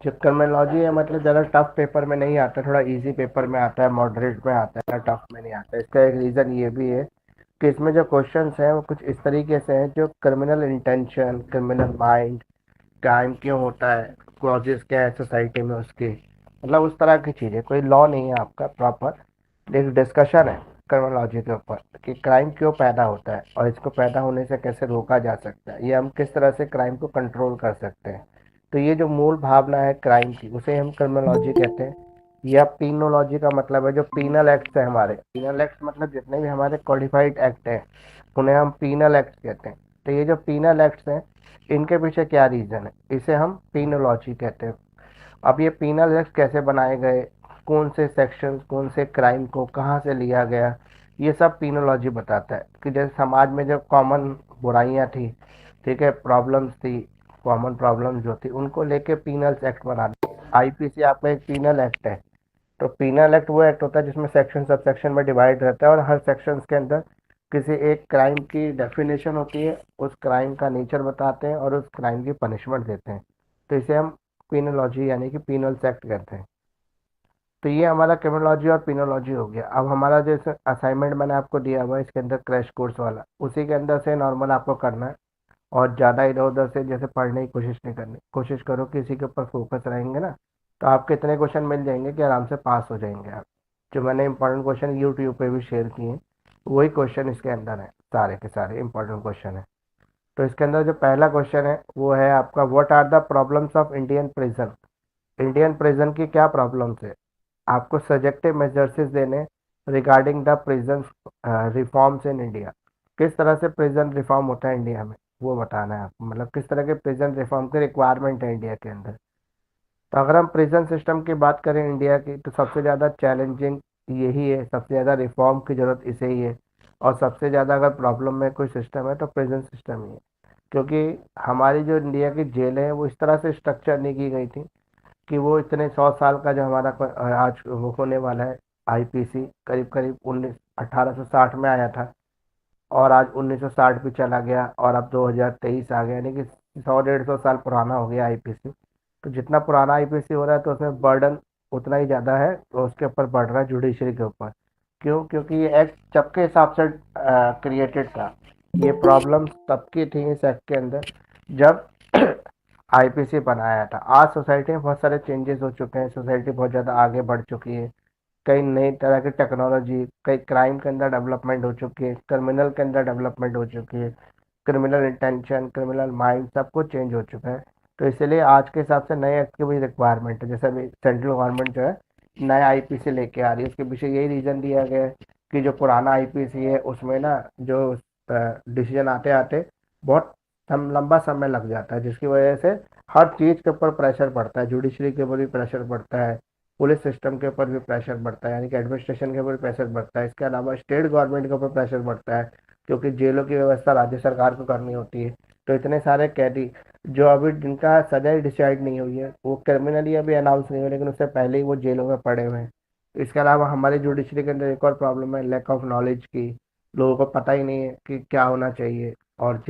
जो टर्मिनोलॉजी है मतलब ज़्यादा टफ पेपर में नहीं आता, थोड़ा इजी पेपर में आता है, मॉडरेट में आता है, टफ में नहीं आता है। इसका एक रीज़न ये भी है कि इसमें जो क्वेश्चंस हैं वो कुछ इस तरीके से हैं जो criminal intention, criminal mind, crime क्यों होता है, कॉजेज क्या है सोसाइटी में उसके, मतलब उस तरह की चीज़ें। कोई लॉ नहीं है आपका प्रॉपर, एक डिस्कशन है क्रिमिनोलॉजी के ऊपर कि क्राइम क्यों पैदा होता है और इसको पैदा होने से कैसे रोका जा सकता है, ये हम किस तरह से क्राइम को कंट्रोल कर सकते हैं। तो ये जो मूल भावना है क्राइम की उसे हम क्रिमिनोलॉजी कहते हैं। या पीनोलॉजी का मतलब है जो पीनल एक्ट है हमारे, पीनल एक्ट मतलब जितने भी हमारे कॉडिफाइड एक्ट हैं उन्हें हम पीनल एक्ट कहते हैं। तो ये जो पीनल एक्ट्स हैं इनके पीछे क्या रीज़न है, इसे हम पीनोलॉजी कहते हैं। अब ये पीनल एक्ट कैसे बनाए गए, कौन से सेक्शन, कौन से क्राइम को कहाँ से लिया गया, ये सब पीनोलॉजी बताता है। कि जैसे समाज में जो कॉमन बुराइयाँ थी, ठीक है, प्रॉब्लम्स थी, कॉमन प्रॉब्लम जो थी उनको लेके पीनल्स एक्ट बना दिए। आईपीसी आपका एक पीनल एक्ट है। तो पीनल एक्ट वो एक्ट होता है जिसमें सेक्शन सब सेक्शन में डिवाइड रहता है और हर सेक्शन के अंदर किसी एक क्राइम की डेफिनेशन होती है, उस क्राइम का नेचर बताते हैं और उस क्राइम की पनिशमेंट देते हैं। तो इसे हम पीनोलॉजी यानी कि पीनल्स एक्ट कहते हैं। तो ये हमारा क्रिमिनोलॉजी और पीनोलॉजी हो गया। अब हमारा जो असाइनमेंट मैंने आपको दिया हुआ है इसके अंदर क्रैश कोर्स वाला, उसी के अंदर से नॉर्मल आपको करना है। और ज़्यादा इधर उधर से जैसे पढ़ने की कोशिश नहीं करनी, कोशिश करो कि इसी के ऊपर फोकस रहेंगे ना तो आपके इतने क्वेश्चन मिल जाएंगे कि आराम से पास हो जाएंगे आप। जो मैंने इंपॉर्टेंट क्वेश्चन यूट्यूब पे भी शेयर किए हैं वही क्वेश्चन इसके अंदर है, सारे के सारे इंपॉर्टेंट क्वेश्चन है। तो इसके अंदर जो पहला क्वेश्चन है वो है आपका, what are the problems of Indian prison. Indian prison की क्या प्रॉब्लम्स है, आपको सजेक्टिव मेजर्स देने regarding the prison reforms in India. किस तरह से प्रिजन रिफॉर्म होता है इंडिया में वो बताना है आपको, मतलब किस तरह के प्रिजन रिफॉर्म की रिक्वायरमेंट है इंडिया के अंदर। तो अगर हम प्रिजन सिस्टम की बात करें इंडिया की तो सबसे ज़्यादा चैलेंजिंग यही है, सबसे ज़्यादा रिफॉर्म की ज़रूरत इसे ही है। और सबसे ज़्यादा अगर प्रॉब्लम में कोई सिस्टम है तो प्रिजन सिस्टम ही है। क्योंकि हमारी जो इंडिया की जेलें हैं वो इस तरह से स्ट्रक्चर नहीं की गई थी कि वो इतने 100 साल का जो हमारा आज वो होने वाला है आईपीसी, करीब करीब 1860 में आया था और आज 1960 भी चला गया और अब 2023 आ गया, यानी कि 100 150 साल पुराना हो गया आईपीसी। तो जितना पुराना आईपीसी हो रहा है तो उसमें बर्डन उतना ही ज़्यादा है, तो उसके ऊपर बढ़ रहा है जुडिशरी के ऊपर। क्यों? क्योंकि ये एक्ट जब के हिसाब से क्रिएटेड था, ये प्रॉब्लम तब की थी इस एक्ट के अंदर जब आईपीसी बनाया था। आज सोसाइटी में बहुत सारे चेंजेस हो चुके हैं, सोसाइटी बहुत ज़्यादा आगे बढ़ चुकी है, कई नई तरह की टेक्नोलॉजी, कई क्राइम के अंदर डेवलपमेंट हो चुकी है, क्रिमिनल के अंदर डेवलपमेंट हो चुकी है, क्रिमिनल इंटेंशन, क्रिमिनल माइंड सब कुछ चेंज हो चुका है। तो इसलिए आज के हिसाब से नए एक्ट की भी रिक्वायरमेंट है। जैसे अभी सेंट्रल गवर्नमेंट जो है नया आईपीसी लेके आ रही है, उसके पीछे यही रीज़न दिया गया है कि जो पुराना आईपीसी है उसमें ना जो डिसीजन आते आते बहुत लंबा समय लग जाता है, जिसकी वजह से हर चीज़ के ऊपर प्रेशर पड़ता है, जुडिशरी के ऊपर भी प्रेशर पड़ता है, पुलिस सिस्टम के ऊपर भी प्रेशर बढ़ता है, यानी कि एडमिनिस्ट्रेशन के ऊपर प्रेशर बढ़ता है। इसके अलावा स्टेट गवर्नमेंट के ऊपर प्रेशर बढ़ता है क्योंकि जेलों की व्यवस्था राज्य सरकार को करनी होती है। तो इतने सारे कैदी जो अभी जिनका सजा ही डिसाइड नहीं हुई है, वो क्रिमिनली अभी अनाउंस नहीं हुई लेकिन उससे पहले ही वो जेलों में पड़े हुए हैं। इसके अलावा हमारी जुडिशरी के अंदर एक और प्रॉब्लम है लैक ऑफ नॉलेज की। लोगों को पता ही नहीं है कि क्या होना चाहिए। और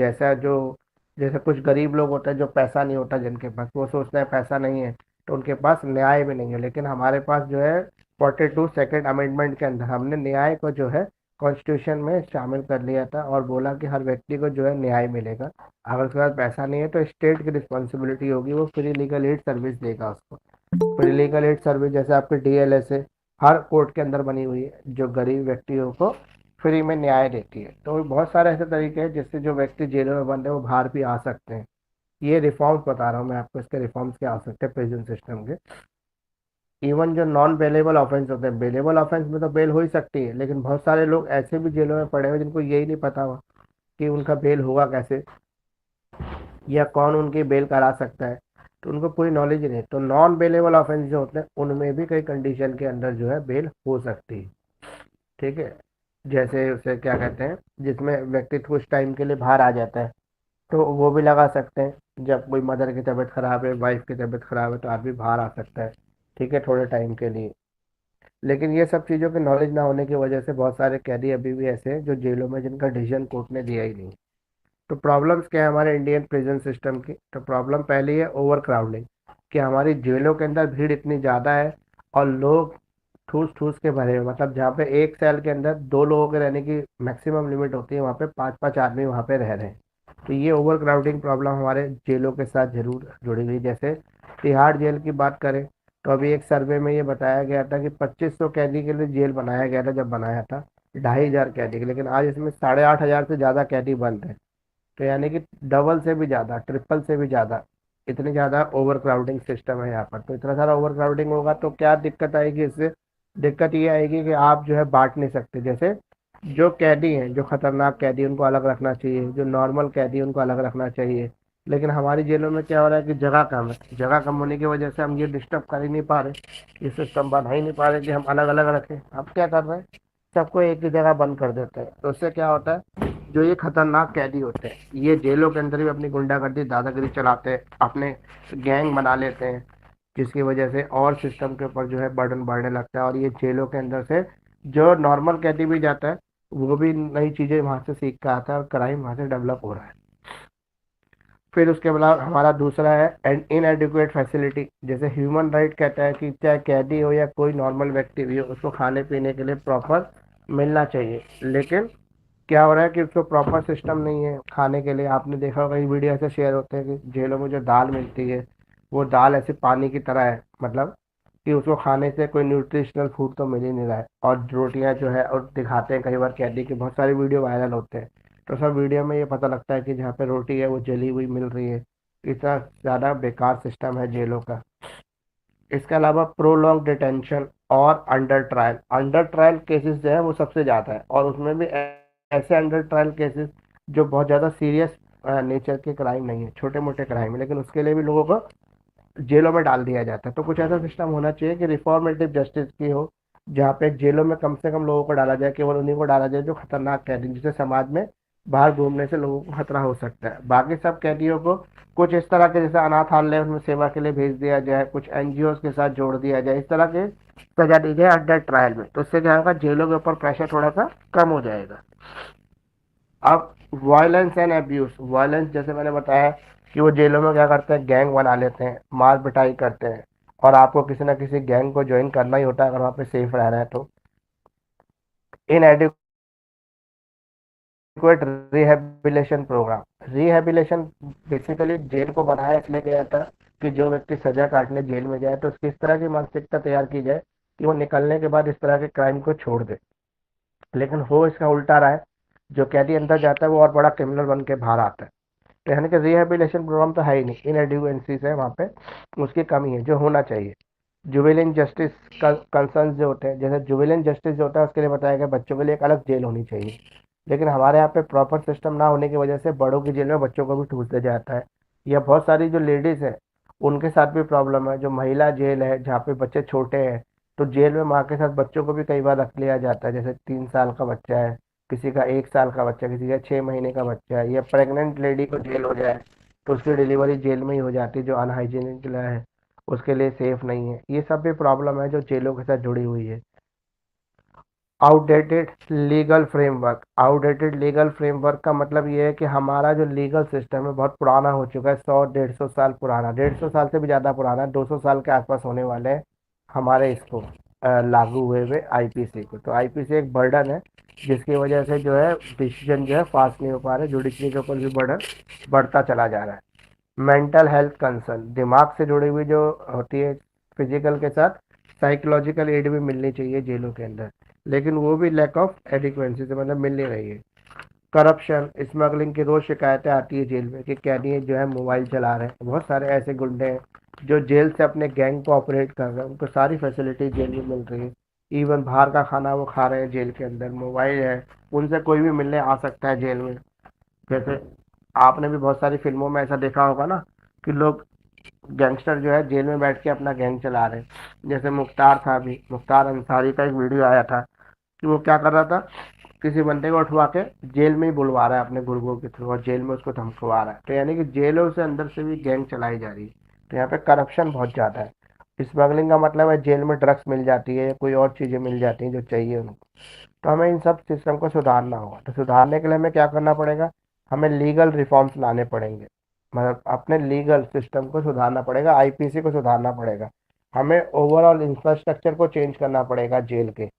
जैसे कुछ गरीब लोग होते हैं जो पैसा नहीं होता जिनके पास, वो सोचते हैं पैसा नहीं है तो उनके पास न्याय भी नहीं है। लेकिन हमारे पास जो है 42 सेकेंड अमेंडमेंट के अंदर हमने न्याय को जो है कॉन्स्टिट्यूशन में शामिल कर लिया था और बोला कि हर व्यक्ति को जो है न्याय मिलेगा। अगर उसके पास पैसा नहीं है तो स्टेट की रिस्पॉन्सिबिलिटी होगी, वो फ्री लीगल एड सर्विस देगा उसको। फ्री लीगल एड सर्विस जैसे आपके डीएलएस है, हर कोर्ट के अंदर बनी हुई है, जो गरीब व्यक्तियों को फ्री में न्याय देती है। तो बहुत सारे ऐसे तरीके हैं जिससे जो व्यक्ति जेलों में बंद है वो बाहर भी आ सकते हैं। ये रिफॉर्म्स बता रहा हूँ मैं आपको, इसके रिफॉर्म्स क्या आ सकते हैं प्रिजन सिस्टम के। इवन जो नॉन बेलेबल ऑफेंस होते हैं, बेलेबल ऑफेंस में तो बेल हो ही सकती है, लेकिन बहुत सारे लोग ऐसे भी जेलों में पड़े हुए जिनको यही नहीं पता हुआ कि उनका बेल होगा कैसे या कौन उनकी बेल करा सकता है। तो उनको पूरी नॉलेज ही नहीं। तो नॉन बेलेबल ऑफेंस जो होते हैं उनमें भी कई कंडीशन के अंदर जो है बेल हो सकती है। ठीक है, जैसे उसे क्या कहते हैं, जिसमें व्यक्ति कुछ टाइम के लिए बाहर आ जाता है तो वो भी लगा सकते हैं। जब कोई मदर की तबीयत खराब है, वाइफ की तबीयत खराब है तो आदमी बाहर आ सकता है, ठीक है, थोड़े टाइम के लिए। लेकिन ये सब चीज़ों की नॉलेज ना होने की वजह से बहुत सारे कैदी अभी भी ऐसे हैं जो जेलों में जिनका डिसीजन कोर्ट ने दिया ही नहीं। तो प्रॉब्लम्स क्या है हमारे इंडियन प्रिजन सिस्टम की? तो प्रॉब्लम पहली है ओवर क्राउडिंग, कि हमारी जेलों के अंदर भीड़ इतनी ज़्यादा है और लोग ठूस ठूस के भरे हुए, मतलब जहाँ पे एक सेल के अंदर 2 लोगों के रहने की मैक्सिमम लिमिट होती है, वहाँ पे 5-5 आदमी वहाँ पे रह रहे हैं। तो ये ओवर क्राउडिंग प्रॉब्लम हमारे जेलों के साथ जरूर जुड़ी हुई। जैसे तिहाड़ जेल की बात करें तो अभी एक सर्वे में ये बताया गया था कि 2500 कैदी के लिए जेल बनाया गया था जब बनाया था, 2500 कैदी के, लेकिन आज इसमें 8500 से ज़्यादा कैदी बंद है। तो यानी कि डबल से भी ज़्यादा, ट्रिपल से भी ज़्यादा, इतनी ज़्यादा ओवर क्राउडिंग सिस्टम है यहाँ पर। तो इतना सारा ओवर क्राउडिंग होगा तो क्या दिक्कत आएगी इससे? दिक्कत ये आएगी कि आप जो है बांट नहीं सकते। जैसे जो कैदी हैं, जो खतरनाक कैदी हैं, उनको अलग रखना चाहिए, जो नॉर्मल कैदी हैं उनको अलग रखना चाहिए। लेकिन हमारी जेलों में क्या हो रहा है कि जगह कम है, जगह कम होने की वजह से हम ये डिस्टर्ब कर ही नहीं पा रहे, ये सिस्टम बना ही नहीं पा रहे कि हम अलग अलग रखें। अब क्या कर रहे हैं, सबको एक ही जगह बंद कर देते हैं। तो उससे क्या होता है, जो ये खतरनाक कैदी होते हैं ये जेलों के अंदर भी अपनी गुंडागर्दी दादागिरी चलाते हैं, अपने गैंग बना लेते हैं, जिसकी वजह से और सिस्टम के ऊपर जो है बर्डन बढ़ने लगता है। और ये जेलों के अंदर से जो नॉर्मल कैदी भी जाता है वो भी नई चीज़ें वहाँ से सीख कर आता है और क्राइम वहाँ से डेवलप हो रहा है। फिर उसके बाद हमारा दूसरा है इनएडिक्वेट फैसिलिटी। जैसे ह्यूमन राइट कहता है कि चाहे कैदी हो या कोई नॉर्मल व्यक्ति भी हो, उसको खाने पीने के लिए प्रॉपर मिलना चाहिए। लेकिन क्या हो रहा है कि उसको प्रॉपर सिस्टम नहीं है खाने के लिए। आपने देखा होगा कई वीडियो ऐसे शेयर होते हैं कि जेलों में जो दाल मिलती है वो दाल ऐसे पानी की तरह है, मतलब कि उसको खाने से कोई न्यूट्रिशनल फूड तो मिल ही नहीं रहा है। और रोटियां जो है, और दिखाते हैं कई बार कैदी की बहुत सारी वीडियो वायरल होते हैं, तो सब वीडियो में ये पता लगता है कि जहाँ पे रोटी है वो जली हुई मिल रही है। इतना ज़्यादा बेकार सिस्टम है जेलों का। इसके अलावा प्रोलॉन्ग डिटेंशन और अंडर ट्रायल केसेस जो है वो सबसे ज़्यादा है, और उसमें भी ऐसे अंडर ट्रायल केसेस जो बहुत ज़्यादा सीरियस नेचर के क्राइम नहीं है, छोटे मोटे क्राइम है, लेकिन उसके लिए भी लोगों को जेलों में डाल दिया जाता है। तो कुछ ऐसा सिस्टम होना चाहिए कि रिफॉर्मेटिव जस्टिस की हो, जहाँ पे जेलों में कम से कम लोगों को डाला जाए, केवल उन्हीं को डाला जाए जो खतरनाक कैदी, जिससे समाज में बाहर घूमने से लोगों को खतरा हो सकता है। बाकी सब कैदियों को कुछ इस तरह के, जैसे अनाथालय उनमें सेवा के लिए भेज दिया जाए, कुछ एनजीओ के साथ जोड़ दिया जाए, इस तरह के सजा दी जाए अंडर ट्रायल में। तो इससे क्या होगा, जेलों के ऊपर प्रेशर थोड़ा सा कम हो जाएगा। अब वायलेंस एंड अब्यूज, वायलेंस जैसे मैंने बताया कि वो जेलों में क्या करते हैं, गैंग बना लेते हैं, मार पिटाई करते हैं, और आपको किसी ना किसी गैंग को ज्वाइन करना ही होता है अगर वहाँ पे सेफ रहना है तो। Inadequate rehabilitation program, rehabilitation basically jail को बनाया इसलिए गया था कि जो व्यक्ति सजा काटने जेल में जाए तो उसकी इस तरह की मानसिकता तैयार की जाए कि वो निकलने के बाद इस तरह के क्राइम को छोड़ दे। लेकिन हो इसका उल्टा रहा है, जो कैदी अंदर जाता है वो और बड़ा क्रिमिनल बन के बाहर आता है। तो यानी कि रिहेबिलिटेशन प्रोग्राम तो है ही नहीं, इनएडिक्वेंसीज है वहाँ पे, उसकी कमी है जो होना चाहिए। जुवेनाइल जस्टिस कंसर्न जो होते हैं, जैसे जुवेनाइल जस्टिस जो होता है उसके लिए बताया गया बच्चों के लिए एक अलग जेल होनी चाहिए। लेकिन हमारे यहाँ पे प्रॉपर सिस्टम ना होने की वजह से बड़ों की जेल में बच्चों को भी ठूस दिया जाता है। या बहुत सारी जो लेडीज़ है उनके साथ भी प्रॉब्लम है। जो महिला जेल है जहाँ पे बच्चे छोटे हैं, तो जेल में माँ के साथ बच्चों को भी कई बार रख लिया जाता है। जैसे 3 साल का बच्चा है, किसी का 1 साल का बच्चा, किसी का 6 महीने का बच्चा है, या प्रेग्नेंट लेडी को जेल हो जाए तो उसकी डिलीवरी जेल में ही हो जाती है, जो अनहाइजीनिक है, उसके लिए सेफ नहीं है। ये सब भी प्रॉब्लम है जो जेलों के साथ जुड़ी हुई है। Outdated legal framework, outdated legal framework का मतलब ये है कि हमारा जो लीगल सिस्टम है बहुत पुराना हो चुका है, 100-150 साल पुराना, 150 साल से भी ज़्यादा पुराना है, 200 साल के आसपास होने वाले हैं हमारे इसको लागू हुए हुए आईपीसी को। तो आईपीसी एक बर्डन है जिसकी वजह से जो है डिसीजन जो है फास्ट नहीं हो पा रहे, जुडिशरी के ऊपर भी बर्डन बढ़ता चला जा रहा है। मेंटल हेल्थ कंसर्न, दिमाग से जुड़ी हुई जो होती है फिजिकल के साथ, साइकोलॉजिकल एड भी मिलनी चाहिए जेलों के अंदर, लेकिन वो भी लैक ऑफ एडिक्वेंसी से मतलब मिल नहीं रही है। करप्शन, स्मगलिंग की रोज शिकायतें आती है जेल में कि कैदी जो है मोबाइल चला रहे हैं। बहुत सारे ऐसे गुंडे हैं जो जेल से अपने गैंग को ऑपरेट कर रहे हैं, उनको सारी फैसिलिटी जेल में मिल रही है। इवन बाहर का खाना वो खा रहे हैं जेल के अंदर, मोबाइल है, उनसे कोई भी मिलने आ सकता है जेल में। जैसे आपने भी बहुत सारी फिल्मों में ऐसा देखा होगा ना कि लोग, गैंगस्टर जो है जेल में बैठ के अपना गैंग चला रहे हैं। जैसे मुख्तार था, अभी मुख्तार अंसारी का एक वीडियो आया था कि वो क्या कर रहा था, किसी बंदे को उठवा के जेल में ही बुलवा रहा है अपने गुर्गों के थ्रू, और जेल में उसको धमकवा रहा है। तो यानी कि जेलों से अंदर से भी गैंग चलाई जा रही है। तो यहाँ पे करप्शन बहुत ज़्यादा है। स्मगलिंग का मतलब है जेल में ड्रग्स मिल जाती है या कोई और चीज़ें मिल जाती हैं जो चाहिए उनको। तो हमें इन सब सिस्टम को सुधारना होगा। तो सुधारने के लिए हमें क्या करना पड़ेगा, हमें लीगल रिफॉर्म्स लाने पड़ेंगे। मतलब अपने लीगल सिस्टम को सुधारना पड़ेगा, आईपीसी को सुधारना पड़ेगा, हमें ओवरऑल इंफ्रास्ट्रक्चर को चेंज करना पड़ेगा जेल के।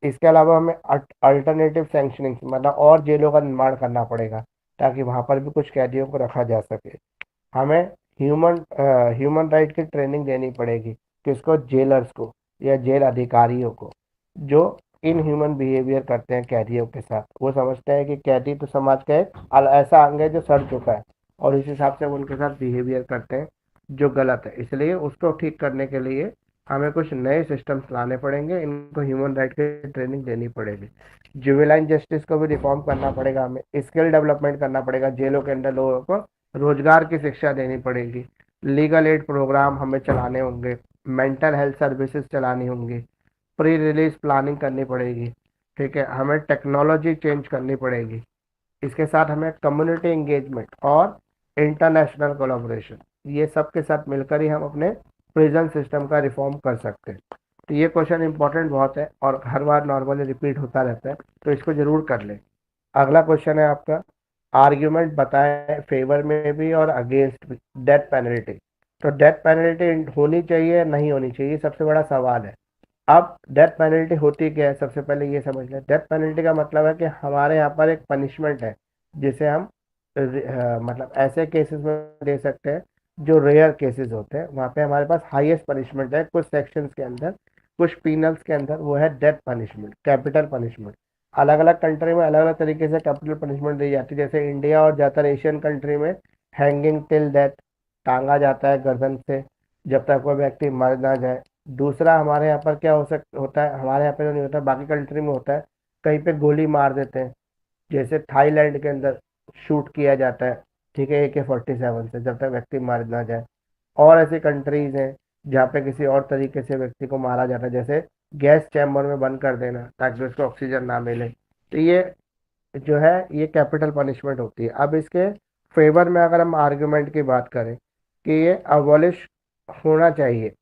इसके अलावा हमें अल्टरनेटिव सैंक्शनिंग मतलब और जेलों का निर्माण करना पड़ेगा, ताकि वहां पर भी कुछ कैदियों को रखा जा सके। हमें ह्यूमन ह्यूमन राइट की ट्रेनिंग देनी पड़ेगी, किसको, जेलर्स को या जेल अधिकारियों को, जो इन ह्यूमन बिहेवियर करते हैं कैदियों के साथ। वो समझते हैं कि कैदी तो समाज का एक ऐसा अंग है जो सड़ चुका है, और इस हिसाब से वो उनके साथ बिहेवियर करते हैं जो गलत है। इसलिए उसको ठीक करने के लिए हमें कुछ नए सिस्टम्स लाने पड़ेंगे, इनको ह्यूमन राइट की ट्रेनिंग देनी पड़ेगी। जुवेनाइन जस्टिस को भी रिफॉर्म करना पड़ेगा, हमें स्किल डेवलपमेंट करना पड़ेगा, जेलों के अंदर लोगों को रोजगार की शिक्षा देनी पड़ेगी, लीगल एड प्रोग्राम हमें चलाने होंगे, मेंटल हेल्थ सर्विसेज चलानी होंगी, प्री रिलीज प्लानिंग करनी पड़ेगी। ठीक है, हमें टेक्नोलॉजी चेंज करनी पड़ेगी। इसके साथ हमें कम्युनिटी एंगेजमेंट और इंटरनेशनल कोलाबोरेशन, ये सब के साथ मिलकर ही हम अपने प्रिजन सिस्टम का रिफॉर्म कर सकते हैं। तो ये क्वेश्चन इंपॉर्टेंट बहुत है और हर बार नॉर्मली रिपीट होता रहता है, तो इसको जरूर कर ले। अगला क्वेश्चन है आपका, आर्ग्यूमेंट बताएं फेवर में भी और अगेंस्ट भी डेथ पेनल्टी। तो डेथ पेनल्टी होनी चाहिए नहीं होनी चाहिए, सबसे बड़ा सवाल है। अब डेथ पेनल्टी होती क्या है, सबसे पहले ये समझ लें। डेथ पेनल्टी का मतलब है कि हमारे यहाँ पर एक पनिशमेंट है जिसे हम मतलब ऐसे केसेस में दे सकते हैं जो रेयर केसेस होते हैं, वहाँ पे हमारे पास हाईएस्ट पनिशमेंट है कुछ सेक्शंस के अंदर, कुछ पीनल्स के अंदर, वो है डेथ पनिशमेंट, कैपिटल पनिशमेंट। अलग अलग कंट्री में अलग अलग तरीके से कैपिटल पनिशमेंट दी जाती है, जैसे इंडिया और ज़्यादातर एशियन कंट्री में हैंगिंग टिल डेथ, टांगा जाता है गर्दन से जब तक कोई व्यक्ति मर ना जाए। दूसरा हमारे यहाँ पर क्या होता है, हमारे यहाँ पे तो नहीं होता, बाकी कंट्री में होता है, कहीं पे गोली मार देते हैं, जैसे थाईलैंड के अंदर शूट किया जाता है, ठीक है, AK-47 से जब तक व्यक्ति मार ना जाए। और ऐसी कंट्रीज हैं जहाँ पे किसी और तरीके से व्यक्ति को मारा जाता है, जैसे गैस चैम्बर में बंद कर देना ताकि उसको ऑक्सीजन ना मिले। तो ये जो है ये कैपिटल पनिशमेंट होती है। अब इसके फेवर में अगर हम आर्गुमेंट की बात करें कि ये अबॉलिश होना चाहिए,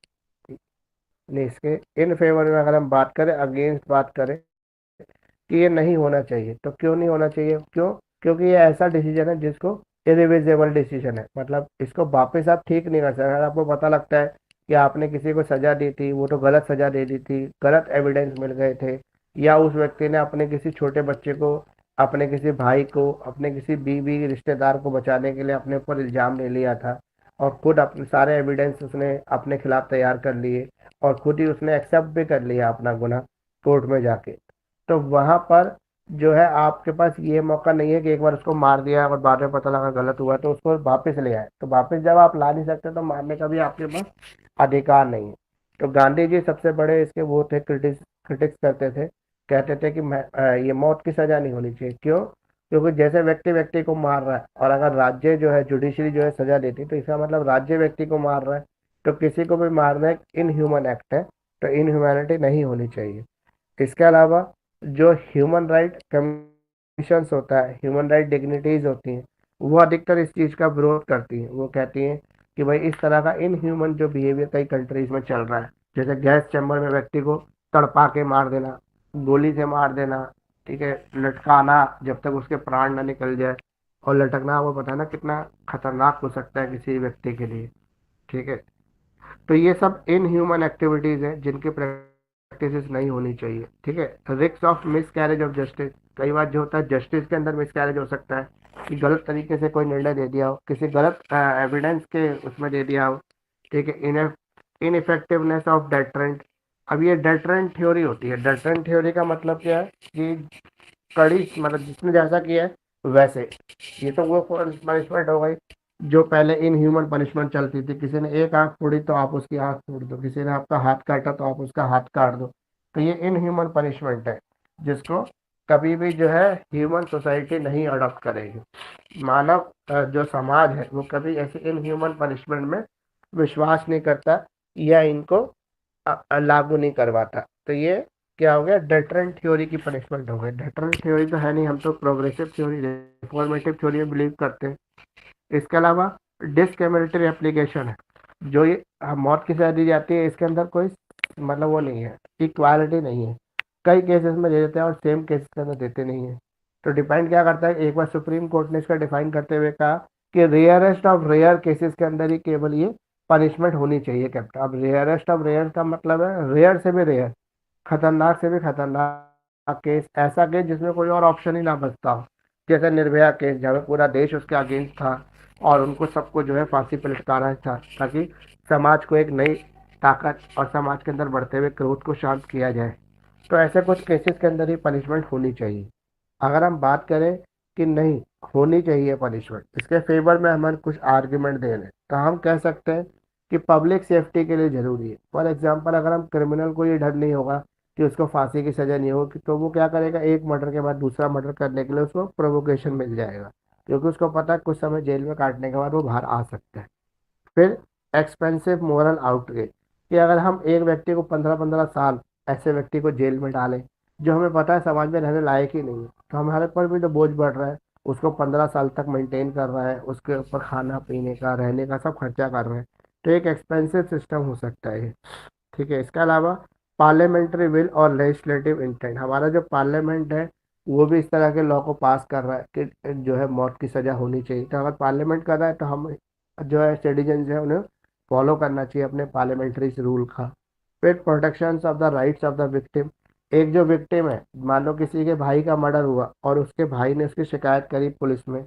नहीं, इसके इन फेवर में अगर हम बात करें, अगेंस्ट बात करें कि ये नहीं होना चाहिए, तो क्यों नहीं होना चाहिए, क्यों? क्योंकि ये ऐसा डिसीजन है जिसको इरिविजेबल डिसीजन है, मतलब इसको वापस आप ठीक नहीं कर सकते। अगर आपको पता लगता है कि आपने किसी को सजा दी थी, वो तो गलत सजा दे दी थी, गलत एविडेंस मिल गए थे, या उस व्यक्ति ने अपने किसी छोटे बच्चे को, अपने किसी भाई को, अपने किसी बीवी रिश्तेदार को बचाने के लिए अपने ऊपर इल्जाम ले लिया था, और खुद अपने सारे एविडेंस उसने अपने खिलाफ तैयार कर लिए, और खुद ही उसने एक्सेप्ट भी कर लिया अपना गुनाह कोर्ट में जाके, तो वहां पर जो है आपके पास ये मौका नहीं है कि एक बार उसको मार दिया और बाद में पता लगा गलत हुआ तो उसको वापस ले आए। तो वापस जब आप ला नहीं सकते तो मारने का भी आपके पास अधिकार नहीं है। तो गांधी जी सबसे बड़े इसके वो थे, क्रिटिक्स करते थे, कहते थे कि ये मौत की सजा नहीं होनी चाहिए। क्यों? क्योंकि जैसे व्यक्ति व्यक्ति को मार रहा है, और अगर राज्य जो है जुडिशरी जो है सजा देती, तो इसका मतलब राज्य व्यक्ति को मार रहा है, तो किसी को भी मारना एक इनह्यूमन एक्ट है, तो इनह्यूमैनिटी नहीं होनी चाहिए। इसके अलावा जो ह्यूमन राइट कमीशंस होता है, ह्यूमन राइट डिग्निटीज होती हैं, वो अधिकतर इस चीज़ का विरोध करती हैं। वो कहती हैं कि भाई इस तरह का इनह्यूमन जो बिहेवियर कई कंट्रीज में चल रहा है, जैसे गैस चैम्बर में व्यक्ति को तड़पा के मार देना, गोली से मार देना, ठीक है, लटकाना जब तक उसके प्राण ना निकल जाए, और लटकना वो पता है ना कितना खतरनाक हो सकता है किसी व्यक्ति के लिए, ठीक है। तो ये सब इनह्यूमन एक्टिविटीज हैं जिनकी प्रैक्टिसेस नहीं होनी चाहिए, ठीक है। Risk of miss carriage of justice, कई बार जो होता है जस्टिस के अंदर मिस कैरेज हो सकता है कि गलत तरीके से कोई निर्णय दे दिया हो, किसी गलत एविडेंस के उसमें दे दिया हो, ठीक है। इनइफेक्टिवनेस ऑफ डेटरेंट, अब ये डेटरेंट थ्योरी होती है। डेटरेंट थ्योरी का मतलब क्या है कि कड़ी मतलब जिसने जैसा किया है वैसे, ये तो वो पनिशमेंट हो गई जो पहले इन ह्यूमन पनिशमेंट चलती थी, किसी ने एक आंख फोड़ी तो आप उसकी आंख फोड़ दो, किसी ने आपका हाथ काटा तो आप उसका हाथ काट दो। तो ये इन ह्यूमन पनिशमेंट है जिसको कभी भी जो है ह्यूमन सोसाइटी नहीं अडॉप्ट करेगी। मानव जो समाज है वो कभी ऐसे इन ह्यूमन पनिशमेंट में विश्वास नहीं करता या इनको लागू नहीं करवाता। तो ये क्या हो गया, डेटरेंट थ्योरी की पनिशमेंट हो गई। डेटरेंट थ्योरी तो है नहीं, हम तो प्रोग्रेसिव थ्योरी, रिफॉर्मेटिव थ्योरी में बिलीव करते हैं। इसके अलावा डिस्क्रिमिनेटरी एप्लीकेशन है, जो ये मौत की सजा दी जाती है, इसके अंदर कोई मतलब वो नहीं है, इक्वालिटी नहीं है। कई केसेस में दे देते हैं और सेम केसेस के अंदर देते नहीं है। तो डिपेंड क्या करता है, एक बार सुप्रीम कोर्ट ने इसका डिफाइन करते हुए कहा कि रेयरेस्ट ऑफ रेयर केसेस के अंदर ही केवल ये पनिशमेंट होनी चाहिए कैप्टन। अब रेयरेस्ट ऑफ रेयर का मतलब है रेयर से भी रेयर, खतरनाक से भी खतरनाक केस, ऐसा केस जिसमें कोई और ऑप्शन ही ना बचता हो, जैसे निर्भया केस जहाँ पे पूरा देश उसके अगेंस्ट था और उनको सबको जो है फांसी पे लटकाना था, ताकि समाज को एक नई ताकत और समाज के अंदर बढ़ते हुए क्रोध को शांत किया जाए। तो ऐसे कुछ केसेस के अंदर ही पनिशमेंट होनी चाहिए। अगर हम बात करें कि नहीं होनी चाहिए पनिशमेंट, इसके फेवर में हमें कुछ आर्ग्यूमेंट दे रहे हैं, तो हम कह सकते हैं कि पब्लिक सेफ्टी के लिए जरूरी है। फॉर एग्जाम्पल, अगर हम क्रिमिनल को ये डर नहीं होगा कि उसको फांसी की सजा नहीं होगी, तो वो क्या करेगा, एक मर्डर के बाद दूसरा मर्डर करने के लिए उसको प्रोवोकेशन मिल जाएगा, क्योंकि उसको पता है कुछ समय जेल में काटने के बाद वो बाहर आ सकता है। फिर एक्सपेंसिव मोरल आउटरीच, कि अगर हम एक व्यक्ति को 15-15 साल ऐसे व्यक्ति को जेल में डालें जो हमें पता है समाज में रहने लायक ही नहीं है, तो हमारे पर भी तो बोझ बढ़ रहा है। उसको 15 साल तक मेंटेन कर रहा है, उसके ऊपर खाना पीने का रहने का सब खर्चा कर रहे हैं, तो एक एक्सपेंसिव सिस्टम हो सकता है ये। ठीक है, इसके अलावा पार्लियामेंट्री विल और लेजिस्लेटिव इंटेंट, हमारा जो पार्लियामेंट है वो भी इस तरह के लॉ को पास कर रहा है कि जो है मौत की सजा होनी चाहिए। तो अगर पार्लियामेंट कर रहा है तो हम जो है सिटीजन है उन्हें फॉलो करना चाहिए अपने पार्लियामेंट्री रूल का। फिर protection of the rights of the victim, एक जो विक्टिम है, मान लो किसी के भाई का मर्डर हुआ और उसके भाई ने उसकी शिकायत करी पुलिस में,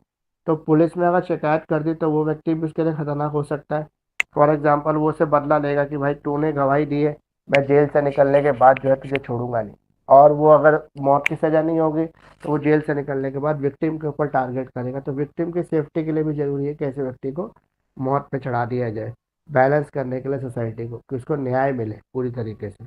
तो पुलिस में अगर शिकायत कर दी तो वो व्यक्ति भी उसके लिए खतरनाक हो सकता है। फॉर एग्जाम्पल, वो उसे बदला लेगा कि भाई तूने गवाही दी है, मैं जेल से निकलने के बाद जो है तुझे छोड़ूंगा नहीं। और वो अगर मौत की सजा नहीं होगी तो वो जेल से निकलने के बाद विक्टिम के ऊपर टारगेट करेगा। तो विक्टिम की सेफ्टी के लिए भी जरूरी है कि ऐसे व्यक्ति को मौत पे चढ़ा दिया जाए, बैलेंस करने के लिए सोसाइटी को, कि उसको न्याय मिले पूरी तरीके से।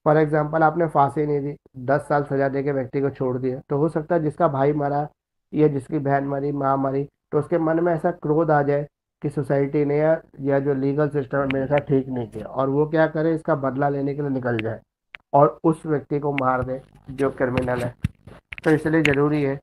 फॉर एग्जाम्पल, आपने फांसी नहीं दी, 10 साल सजा दे के व्यक्ति को छोड़ दिया, तो हो सकता है जिसका भाई मरा या जिसकी बहन मरी, माँ मरी, तो उसके मन में ऐसा क्रोध आ जाए कि सोसाइटी ने या जो लीगल सिस्टम है मेरे साथ ठीक नहीं किया, और वो क्या करे, इसका बदला लेने के लिए निकल जाए और उस व्यक्ति को मार दे जो क्रिमिनल है। तो इसलिए जरूरी है।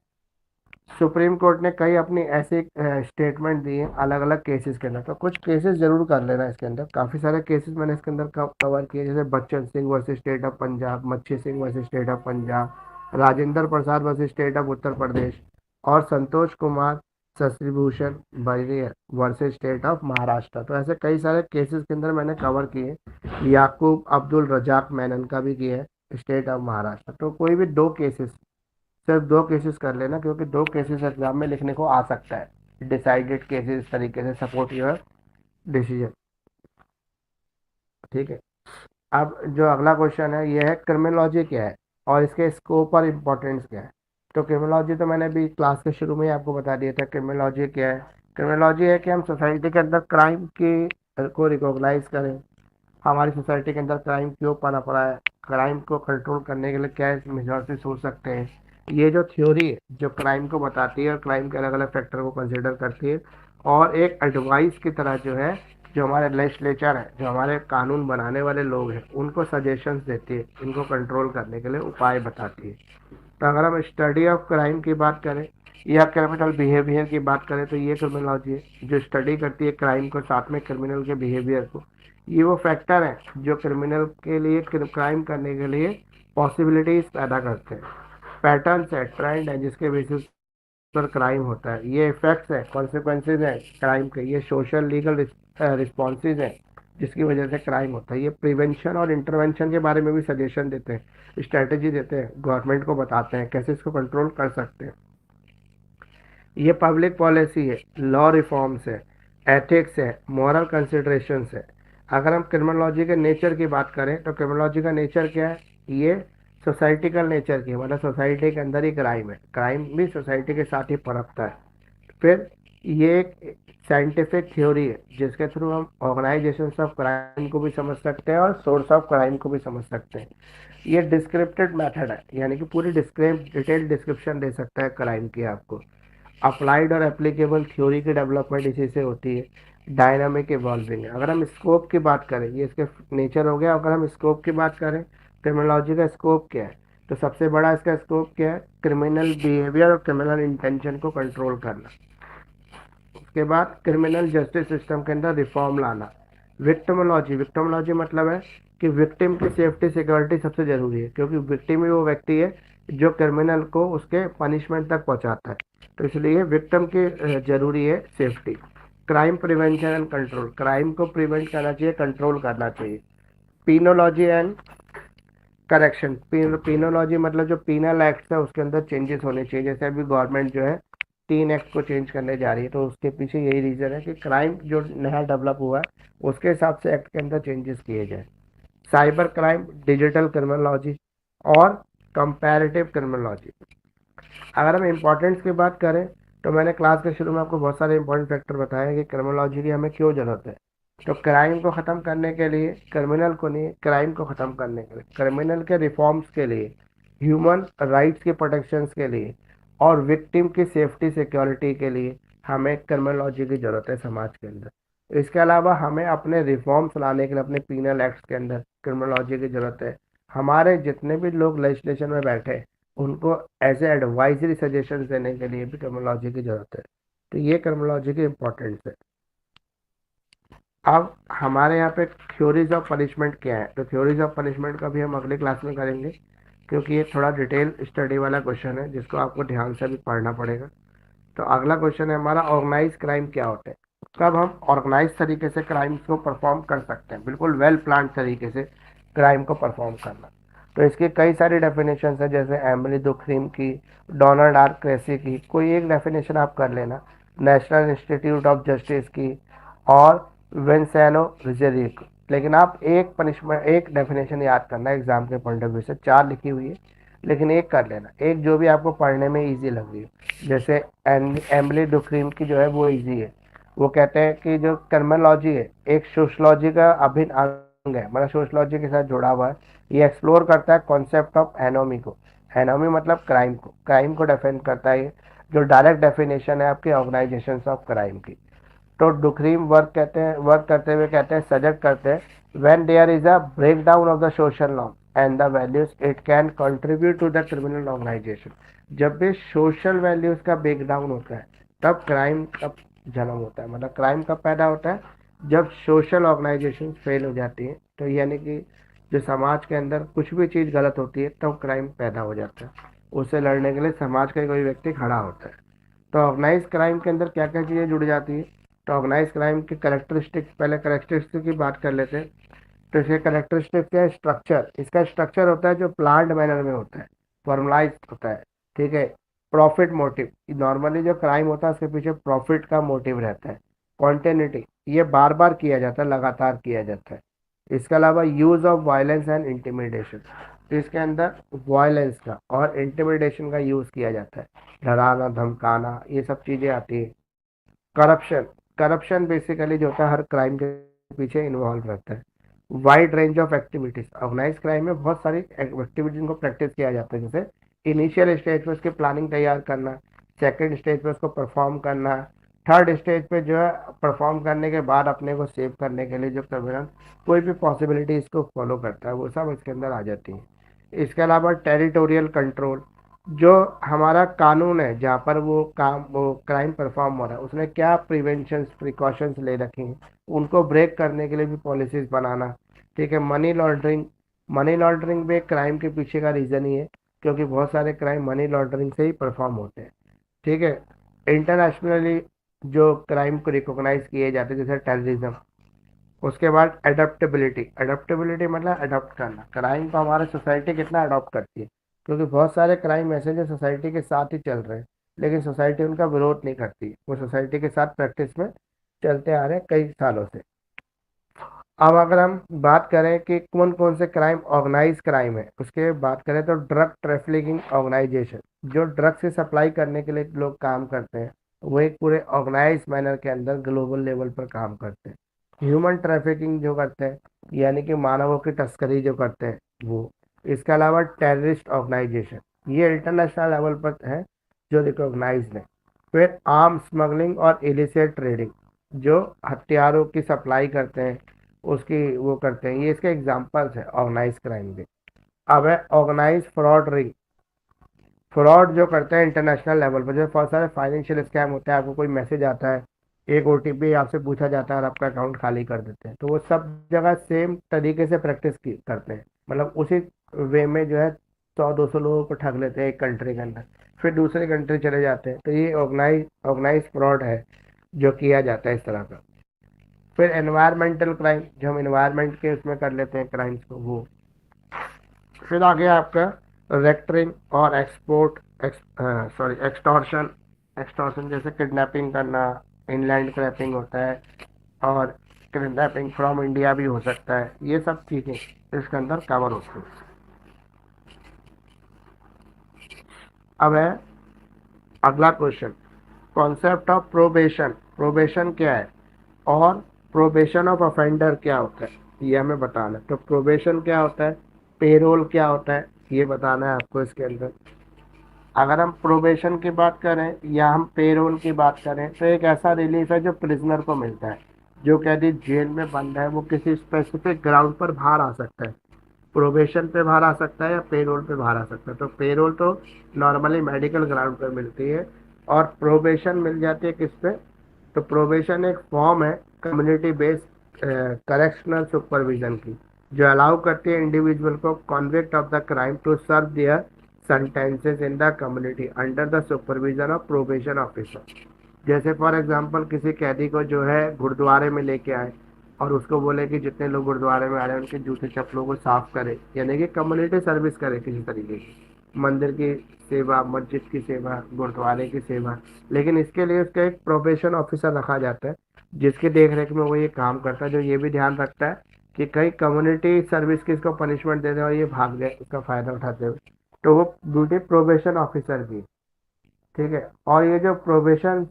सुप्रीम कोर्ट ने कई अपनी ऐसे स्टेटमेंट दिए अलग अलग केसेस के अंदर, तो कुछ केसेस जरूर कर लेना इसके अंदर। काफ़ी सारे केसेस मैंने इसके अंदर कवर किए, जैसे Bachan Singh versus state of Punjab, Machhi Singh versus state of Punjab, Rajendra Prasad versus state of Uttar Pradesh, और Santosh Kumar Shashibhushan Bariyar versus state of Maharashtra. तो ऐसे कई सारे केसेस के अंदर मैंने कवर किए। याकूब अब्दुल रजाक मैनन का भी किया है स्टेट ऑफ महाराष्ट्र। तो कोई भी दो केसेस, सिर्फ दो केसेस कर लेना, क्योंकि दो केसेस एग्जाम में लिखने को आ सकता है। डिसाइडेड केसेस इस तरीके से सपोर्ट योर डिसीजन। ठीक है, अब जो अगला क्वेश्चन है ये है क्रिमिनोलॉजी क्या है और इसके स्कोप और इम्पोर्टेंस क्या है। तो क्रिमिनोलॉजी तो मैंने अभी क्लास के शुरू में ही आपको बता दिया था। क्रिमिनोलॉजी क्या है? क्रिमिनोलॉजी है कि हम सोसाइटी के अंदर क्राइम की को रिकॉग्नाइज करें, हमारी सोसाइटी के अंदर क्राइम क्यों पनप रहा है, क्राइम को कंट्रोल करने के लिए क्या मेजर्स हो सकते हैं। ये जो थ्योरी है जो क्राइम को बताती है और क्राइम के अलग अलग फैक्टर को कंसिडर करती है, और एक एडवाइस की तरह जो है, जो हमारे लेजिस्लेचर है, जो हमारे कानून बनाने वाले लोग हैं, उनको सजेशंस देती है, इनको कंट्रोल करने के लिए उपाय बताती है। तो अगर हम स्टडी ऑफ क्राइम की बात करें या क्रिमिनल बिहेवियर की बात करें, तो ये क्रिमिनोलॉजी है जो स्टडी करती है क्राइम को, साथ में क्रिमिनल के बिहेवियर को। ये वो फैक्टर है जो क्रिमिनल के लिए क्राइम करने के लिए पॉसिबिलिटीज पैदा करते हैं। पैटर्न्स है, ट्रेंड है जिसके बेसिस पर क्राइम होता है। ये इफेक्ट्स है, कॉन्सिक्वेंसेज है क्राइम के। ये सोशल लीगल रिस्पॉन्सेज है जिसकी वजह से क्राइम होता है। ये प्रिवेंशन और इंटरवेंशन के बारे में भी सजेशन देते हैं, स्ट्रेटेजी देते हैं, गवर्नमेंट को बताते हैं कैसे इसको कंट्रोल कर सकते हैं। ये पब्लिक पॉलिसी है, लॉ रिफॉर्म्स है, एथिक्स है, मॉरल कंसिडरेशंस है। अगर हम क्रिमिनोलॉजी के नेचर की बात करें तो क्रिमिनोलॉजी का नेचर क्या है? ये सोसाइटिकल नेचर की है, मतलब सोसाइटी के अंदर ही क्राइम है, क्राइम भी सोसाइटी के साथ ही पनपता है। फिर ये एक साइंटिफिक थ्योरी है जिसके थ्रू हम ऑर्गेनाइजेशन ऑफ क्राइम को भी समझ सकते हैं और सोर्स ऑफ क्राइम को भी समझ सकते हैं। ये डिस्क्रिप्टेड मेथड है, यानी कि पूरी डिटेल डिस्क्रिप्शन दे सकता है क्राइम की आपको। अप्लाइड और एप्लीकेबल थ्योरी की डेवलपमेंट इसी से होती है। डायनामिक इवॉल्विंग है। अगर हम स्कोप की बात करें, ये इसके नेचर हो गया। अगर हम स्कोप की बात करें, क्रिमिनोलॉजी का स्कोप क्या है, तो सबसे बड़ा इसका स्कोप क्या है? क्रिमिनल बिहेवियर और क्रिमिनल इंटेंशन को कंट्रोल करना। उसके बाद क्रिमिनल जस्टिस सिस्टम के अंदर रिफॉर्म लाना। विक्टिमोलॉजी, विक्टिमोलॉजी मतलब है कि विक्टिम की सेफ्टी सिक्योरिटी सबसे जरूरी है, क्योंकि विक्टिम ही वो व्यक्ति है जो क्रिमिनल को उसके पनिशमेंट तक पहुंचाता है। तो इसलिए विक्टिम की जरूरी है safety. Crime prevention and control, crime को प्रिवेंट करना चाहिए, कंट्रोल करना चाहिए। पीनोलॉजी एंड करेक्शन, पीनोलॉजी मतलब जो पीनल एक्ट है उसके अंदर चेंजेस होने चाहिए। जैसे अभी गवर्नमेंट जो है 3 एक्ट को चेंज करने जा रही है, तो उसके पीछे यही रीजन है कि क्राइम जो नया डेवलप हुआ है उसके हिसाब से एक्ट के अंदर चेंजेस किए जाए। साइबर क्राइम, डिजिटल क्रिमिनोलॉजी और कंपैरेटिव क्रिमिनोलॉजी। अगर हम इम्पोर्टेंस की बात करें तो मैंने क्लास के शुरू में आपको बहुत सारे इंपॉर्टेंट फैक्टर बताए कि क्रिमिनोलॉजी की हमें क्यों जरूरत है। तो क्राइम को ख़त्म करने के लिए, क्रिमिनल को नहीं, क्राइम को ख़त्म करने के लिए, क्रिमिनल के रिफॉर्म्स के लिए, ह्यूमन राइट्स की प्रोटेक्शंस के लिए और विक्टिम की सेफ्टी सिक्योरिटी के लिए हमें क्रिमिनोलॉजी की ज़रूरत है समाज के अंदर। इसके अलावा हमें अपने रिफॉर्म्स लाने के लिए अपने पीनल एक्ट्स के अंदर क्रिमिनोलॉजी की ज़रूरत है। हमारे जितने भी लोग लेजिस्लेशन में बैठे हैं उनको एज ए एडवाइजरी सजेशन देने के लिए भी क्रिमिनोलॉजी की जरूरत है। तो ये क्रिमिनोलॉजी की इम्पोर्टेंस है। अब हमारे यहाँ पे थ्योरीज ऑफ पनिशमेंट क्या है, तो थ्योरीज ऑफ पनिशमेंट का भी हम अगली क्लास में करेंगे, क्योंकि ये थोड़ा डिटेल स्टडी वाला क्वेश्चन है जिसको आपको ध्यान से भी पढ़ना पड़ेगा। तो अगला क्वेश्चन है हमारा, ऑर्गेनाइज क्राइम क्या होता है। कब हम ऑर्गेनाइज तरीके से क्राइम्स को परफॉर्म कर सकते हैं, बिल्कुल वेल प्लान तरीके से क्राइम को परफॉर्म करना। तो इसकी कई सारी डेफिनेशन है, जैसे एमिली दुखरीम की, डोनाल्ड आर क्रेसी की, कोई एक डेफिनेशन आप कर लेना, नेशनल इंस्टीट्यूट ऑफ जस्टिस की और वेंसेनो रिजेरी की। लेकिन आप एक पनिशमेंट, एक डेफिनेशन याद करना एग्जाम के पॉइंट ऑफ व्यू से, 4 लिखी हुई है लेकिन एक कर लेना, एक जो भी आपको पढ़ने में इजी लग रही है। जैसे एमिली डुक्रीम की जो है वो इजी है। वो कहते हैं कि जो कर्मोलॉजी है एक सोशलॉजी का अभिन्न अंग है, मतलब सोशलॉजी के साथ जुड़ा हुआ है। ये एक्सप्लोर करता है कॉन्सेप्ट ऑफ एनोमी को। एनोमी मतलब क्राइम को डिफाइन करता है ये, जो डायरेक्ट डेफिनेशन है आपके ऑर्गेनाइजेशन ऑफ क्राइम की। तो डुक्रीम वर्क करते हुए कहते हैं, सजेस्ट करते हैं, when there is a break down of the social norm and the values it can contribute to the criminal organization. जब भी सोशल वैल्यूज का ब्रेक डाउन होता है तब क्राइम का जन्म होता है, मतलब क्राइम कब पैदा होता है, जब सोशल ऑर्गेनाइजेशन फेल हो जाती है। तो यानी कि जो समाज के अंदर कुछ भी चीज़ गलत होती है तब क्राइम पैदा हो जाता है। उससे लड़ने के लिए समाज का कोई व्यक्ति खड़ा होता है। तो ऑर्गेनाइज क्राइम के अंदर क्या क्या चीज़ें जुड़ जाती है, तो ऑर्गेनाइज क्राइम की करेक्टरिस्टिक्स, पहले करेक्टरिस्टिक की बात कर लेते हैं। तो इसके करेक्टरिस्टिक क्या है, स्ट्रक्चर, इसका स्ट्रक्चर होता है जो प्लान्ड मैनर में होता है, फॉर्मलाइज होता है, ठीक है। प्रॉफिट मोटिव, नॉर्मली जो क्राइम होता है उसके पीछे प्रॉफिट का मोटिव रहता है। कॉन्टेनिटी, ये बार बार किया जाता है, लगातार किया जाता है। इसके अलावा use of violence and intimidation, तो इसके अंदर वायलेंस का और इंटिमिडेशन का यूज किया जाता है, डराना धमकाना, ये सब चीजें आती है। करप्शन, करप्शन बेसिकली जो होता है हर क्राइम के पीछे इन्वॉल्व रहता है। Wide range of activities, organize crime में बहुत सारी एक्टिविटीज को प्रैक्टिस किया जाता है, जैसे इनिशियल स्टेज पे उसकी प्लानिंग तैयार करना, सेकंड स्टेज पे उसको परफॉर्म करना, थर्ड स्टेज पे जो है परफॉर्म करने के बाद अपने को सेव करने के लिए जो क्रिमिनल कोई भी पॉसिबिलिटी इसको फॉलो करता है वो सब इसके अंदर आ जाती है। इसके अलावा टेरिटोरियल कंट्रोल, जो हमारा कानून है जहाँ पर वो क्राइम परफॉर्म हो रहा है उसने क्या प्रिवेंशन प्रिकॉशंस ले रखे हैं, उनको ब्रेक करने के लिए भी पॉलिसीज बनाना, ठीक है। मनी लॉन्ड्रिंग, मनी लॉन्ड्रिंग भी एक क्राइम के पीछे का रीज़न ही है, क्योंकि बहुत सारे क्राइम मनी लॉन्ड्रिंग से ही परफॉर्म होते हैं, ठीक है। इंटरनेशनली जो क्राइम को रिकॉग्नाइज किए जाते हैं जैसे टेररिज्म। उसके बाद अडेप्टेबिलिटी, अडेप्टेबिलिटी मतलब अडॉप्ट करना, क्राइम को हमारे सोसाइटी कितना अडॉप्ट करती है, क्योंकि बहुत सारे क्राइम ऐसे जो सोसाइटी के साथ ही चल रहे हैं लेकिन सोसाइटी उनका विरोध नहीं करती, वो सोसाइटी के साथ प्रैक्टिस में चलते आ रहे हैं कई सालों से। अब अगर हम बात करें कि कौन कौन से क्राइम ऑर्गेनाइज क्राइम है, उसके बात करें तो ड्रग ट्रैफिकिंग ऑर्गेनाइजेशन, जो ड्रग से सप्लाई करने के लिए लोग काम करते हैं वो एक पूरे ऑर्गेनाइज मैनर के अंदर ग्लोबल लेवल पर काम करते हैं। ह्यूमन ट्रैफिकिंग जो करते हैं, यानी कि मानवों की तस्करी जो करते हैं वो। इसके अलावा टेररिस्ट ऑर्गेनाइजेशन, ये इंटरनेशनल लेवल पर है जो रिकॉग्नाइज है। फिर आर्म स्मगलिंग और इलिसिट ट्रेडिंग, जो हथियारों की सप्लाई करते हैं उसकी वो करते हैं, ये इसके एग्जांपल्स है ऑर्गेनाइज क्राइम के। अब है ऑर्गेनाइज फ्रॉड रिंग, फ्रॉड जो करते हैं इंटरनेशनल लेवल पर, जो बहुत सारे फाइनेंशियल स्कैम होते हैं, आपको कोई मैसेज आता है, एक ओटीपी आपसे पूछा जाता है और आपका अकाउंट खाली कर देते हैं, तो वो सब जगह सेम तरीके से प्रैक्टिस की करते हैं, मतलब उसी वे में जो है 100-200 लोगों को ठग लेते हैं एक कंट्री के अंदर। फिर दूसरी कंट्री चले जाते हैं। तो ये ऑर्गेनाइज फ्रॉड है जो किया जाता है इस तरह का। फिर एनवायरमेंटल क्राइम, जो हम एनवायरमेंट के उसमें कर लेते हैं क्राइम्स को, वो। फिर आ गया आपका रेक्टरिंग और एक्सटॉर्शन। एक्सटॉर्शन जैसे किडनैपिंग करना, इनलैंड क्रैपिंग होता है, और किडनैपिंग फ्रॉम इंडिया भी हो सकता है। ये सब चीज़ें इसके अंदर कवर होती हैं। अब है अगला question, concept of probation. Probation क्या है और प्रोबेशन ऑफ ऑफेंडर क्या होता है, ये हमें बताना है। तो प्रोबेशन क्या होता है, पेरोल क्या होता है, ये बताना है आपको इसके अंदर। अगर हम प्रोबेशन की बात करें या हम पेरोल की बात करें, तो एक ऐसा रिलीफ है जो प्रिजनर को मिलता है। जो कैदी जेल में बंद है वो किसी स्पेसिफिक ग्राउंड पर बाहर आ सकता है। प्रोबेशन पे बाहर आ सकता है या पेरोल पे बाहर आ सकता है। तो पेरोल तो नॉर्मली मेडिकल ग्राउंड पे मिलती है, और प्रोबेशन मिल जाती है किस पे। तो प्रोबेशन एक फॉर्म है कम्युनिटी बेस्ड करेक्शनल सुपरविजन की, जो अलाउ करती है इंडिविजुअल को convict of the crime to serve their sentences in the community under the supervision of probation officer. जैसे फॉर एग्जांपल किसी कैदी को जो है गुरुद्वारे में लेके आए और उसको बोले कि जितने लोग गुरुद्वारे में आ रहे हैं उनके जूते चप्पलों को साफ करे, यानी कि कम्युनिटी सर्विस करे किसी तरीके की, मंदिर की सेवा, मस्जिद की सेवा, गुरुद्वारे की सेवा। लेकिन इसके लिए उसका एक प्रोबेशन ऑफिसर रखा जाता है जिसकी देख रेख में वो ये काम करता है, जो ये भी ध्यान रखता है कि कहीं कम्युनिटी सर्विस की इसको पनिशमेंट दे दे और ये भाग जाए उसका फायदा उठाते हुए। तो वो ड्यूटी प्रोबेशन ऑफिसर की, ठीक है। और ये जो प्रोबेशन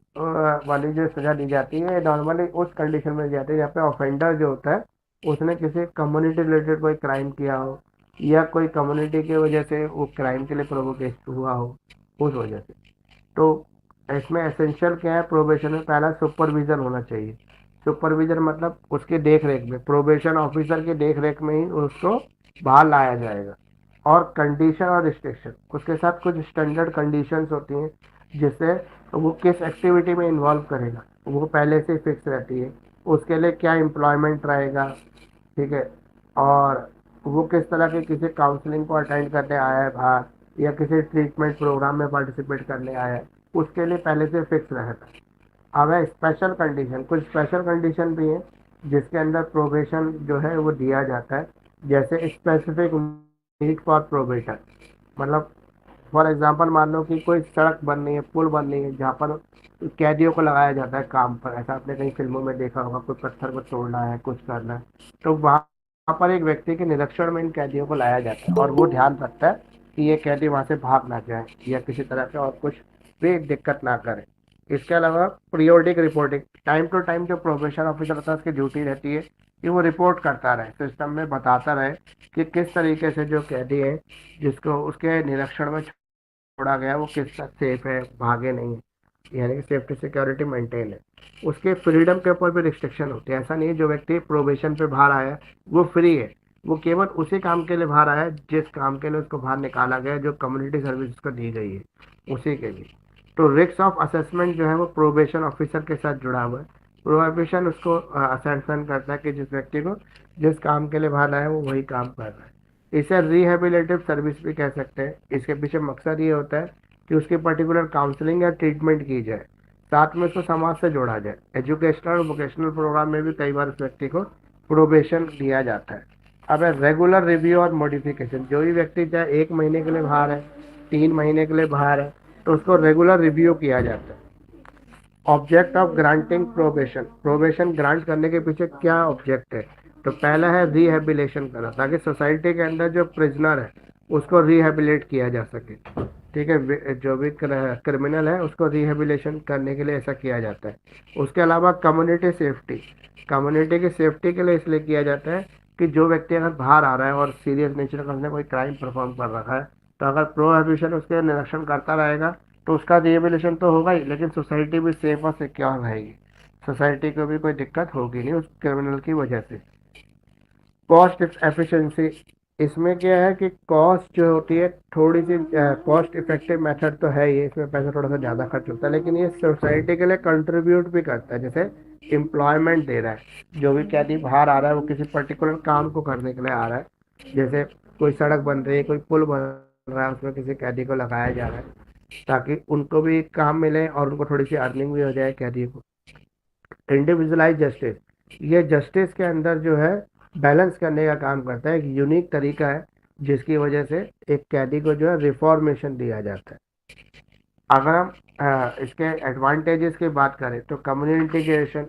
वाली जो सजा दी जाती है नॉर्मली उस कंडीशन में दी जाती है जहाँ पे ऑफेंडर जो होता है उसने किसी कम्युनिटी रिलेटेड कोई क्राइम किया हो, या कोई कम्युनिटी की वजह से वो क्राइम के लिए प्रोवोकेट हुआ हो उस वजह से। तो इसमें एसेंशियल क्या है प्रोबेशन में, पहला सुपरविजन होना चाहिए। सुपरविजन मतलब उसके देख रेख में, प्रोबेशन ऑफिसर की देख रेख में ही उसको बाहर लाया जाएगा। और कंडीशन और रिस्ट्रिक्शन, उसके साथ कुछ स्टैंडर्ड कंडीशंस होती हैं जिससे वो किस एक्टिविटी में इन्वॉल्व करेगा वो पहले से फिक्स रहती है। उसके लिए क्या एम्प्लॉयमेंट रहेगा, ठीक है, और वो किस तरह के किसी काउंसलिंग को अटेंड करने आया है बाहर, या किसी ट्रीटमेंट प्रोग्राम में पार्टिसिपेट करने आया है, उसके लिए पहले से फिक्स रहता है। अब है स्पेशल कंडीशन, कुछ स्पेशल कंडीशन भी हैं जिसके अंदर प्रोबेशन जो है वो दिया जाता है। जैसे स्पेसिफिक नीड फॉर प्रोबेशन, मतलब फॉर एग्जांपल मान लो कि कोई सड़क बन रही है, पुल बन रही है, जहाँ पर कैदियों को लगाया जाता है काम पर। ऐसा आपने कई फिल्मों में देखा होगा, कोई पत्थर को तोड़ना है, कुछ करना है, तो वहाँ पर एक व्यक्ति के निरीक्षण में इन कैदियों को लाया जाता है और वो ध्यान रखता है कि ये कैदी वहाँ से भाग ना जाए या किसी तरह से और कुछ भी दिक्कत ना करे। इसके अलावा periodic reporting, time to time जो प्रोबेशन ऑफिसर होता है उसकी ड्यूटी रहती है कि वो रिपोर्ट करता रहे, सिस्टम में बताता रहे कि किस तरीके से जो कैदी है जिसको उसके निरीक्षण में छोड़ा गया वो किस तक सेफ है, भागे नहीं है, यानी कि सेफ्टी सिक्योरिटी मेंटेन है। उसके फ्रीडम के ऊपर भी रिस्ट्रिक्शन होती है। ऐसा नहीं है जो व्यक्ति प्रोबेशन पे बाहर आया है वो फ्री है, वो केवल उसी काम के लिए बाहर आया है जिस काम के लिए उसको बाहर निकाला गया है, जो कम्युनिटी सर्विस उसको दी गई है उसी के लिए। तो रिस्क ऑफ असेसमेंट जो है वो प्रोबेशन ऑफिसर के साथ जुड़ा हुआ है। प्रोबेशन उसको असेसमेंट करता है कि जिस व्यक्ति को जिस काम के लिए बाहर आया है वो वही काम कर रहा है। इसे रिहेबिलिटेटिव सर्विस भी कह सकते हैं। इसके पीछे मकसद ये होता है कि उसकी पर्टिकुलर काउंसलिंग या ट्रीटमेंट की जाए, साथ में उसको समाज से जोड़ा जाए। एजुकेशनल और वोकेशनल प्रोग्राम में भी कई बार उस व्यक्ति को प्रोबेशन दिया जाता है। अब है रेगुलर रिव्यू और मॉडिफिकेशन, जो भी व्यक्ति चाहे 1 महीने के लिए बाहर है, 3 महीने के लिए बाहर है, तो उसको रेगुलर रिव्यू किया जाता है। Object of granting probation, probation grant करने के पीछे क्या ऑब्जेक्ट है। तो पहला है रिहेबिलेशन करना, ताकि सोसाइटी के अंदर जो प्रिजनर है उसको रिहेबिलेट किया जा सके, ठीक है। जो भी क्रिमिनल है उसको रिहेबिलेशन करने के लिए ऐसा किया जाता है। उसके अलावा कम्युनिटी सेफ्टी, कम्युनिटी की सेफ्टी के लिए इसलिए किया जाता है कि जो व्यक्ति अगर बाहर आ रहा है और सीरियस नेचर का उसने कोई क्राइम परफॉर्म कर रखा है, तो अगर प्रोहिबिशन उसके निरीक्षण करता रहेगा तो उसका रिहेबिलिटेशन तो होगा ही, लेकिन सोसाइटी भी सेफ और सिक्योर रहेगी। सोसाइटी को भी कोई दिक्कत होगी नहीं उस क्रिमिनल की वजह से। कॉस्ट एफिशिएंसी, इसमें क्या है कि कॉस्ट जो होती है थोड़ी सी कॉस्ट इफेक्टिव मेथड तो है ये, इसमें पैसा थोड़ा सा ज़्यादा खर्च होता है, लेकिन ये सोसाइटी के लिए कंट्रीब्यूट भी करता है। जैसे एम्प्लॉयमेंट दे रहा है, जो भी कैदी बाहर आ रहा है वो किसी पर्टिकुलर काम को करने के लिए आ रहा है। जैसे कोई सड़क बन रही है, कोई पुल बन रहा है, उसमें किसी कैदी को लगाया जा रहा है, ताकि उनको भी काम मिले और उनको थोड़ी सी अर्निंग भी हो जाए कैदी को। इंडिविजुअलाइज जस्टिस, ये जस्टिस के अंदर जो है बैलेंस करने का काम करता है, एक यूनिक तरीका है जिसकी वजह से एक कैदी को जो है रिफॉर्मेशन दिया जाता है। अगर हम इसके एडवांटेजेस की बात करें तो community integration,